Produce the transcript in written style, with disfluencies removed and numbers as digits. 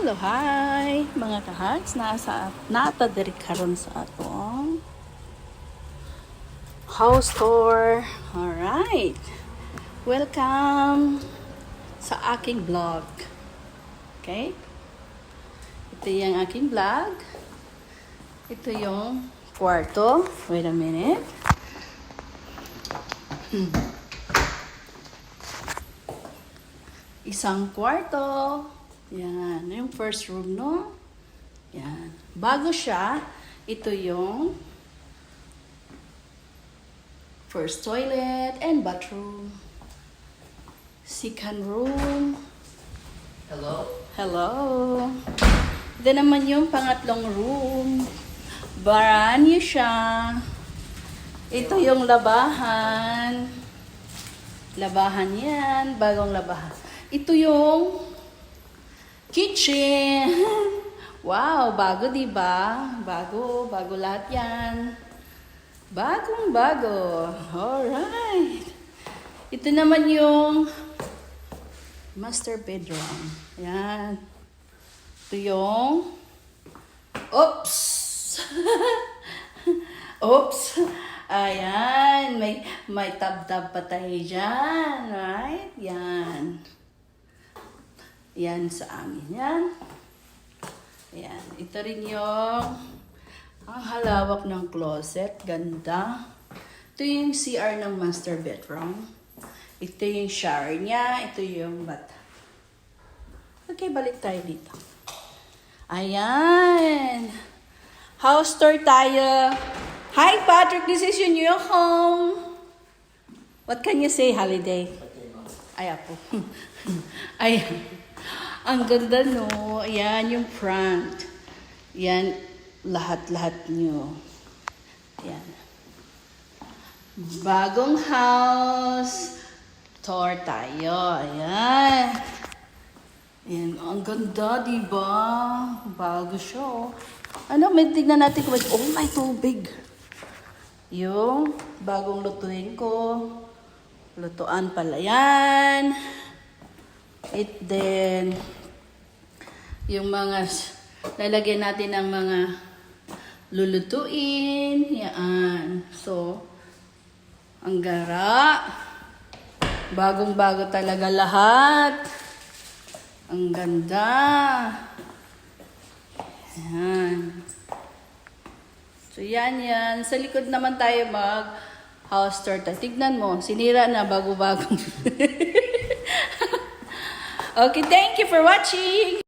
Hello, hi! Mga kahags, nata diri karon sa atong house tour. Alright! Welcome sa aking vlog. Okay? Ito yung aking vlog. Ito yung kwarto. Wait a minute. Isang kwarto. Yan. Yung first room, no? Yan. Bago siya, ito yung first toilet and bathroom. Second room. Hello? Hello. Ito naman yung pangatlong room. Baranyo siya. Ito yung labahan. Labahan yan. Bagong labahan. Ito yung kitchen. Wow, bago diba? Bago lahat yan. Bagong-bago. Alright. Ito naman yung master bedroom. Yan. Ito yung oops. Oops. Ayan. May tab-tab pa tayo dyan. Right? Yan. Yan sa amin. Yan. Ayan. Ito rin yung ang halawak ng closet. Ganda. Ito yung CR ng master bedroom. Ito yung shower niya. Ito yung bath. Okay, balik tayo dito. Ayan. House tour tayo. Hi, Patrick. This is your new home. What can you say, Holiday? Ay, apo. Ayan. Ang ganda, no? Ayan, yung front. Yan, lahat-lahat nyo. Ayan. Bagong house. Tour tayo. Ayan. Ayan, ang ganda, diba? Bago siya, oh. Ano, may tignan natin kung oh, may tubig. Yung bagong lutuin ko. Lutuan pala yan. Then, yung mga lalagyan natin ng mga lulutuin. Yan. So, ang gara. Bagong-bago talaga lahat. Ang ganda. Yan. So, yan. Sa likod naman tayo mag-house tour. Tignan mo, sinira na bago-bago. Okay, thank you for watching.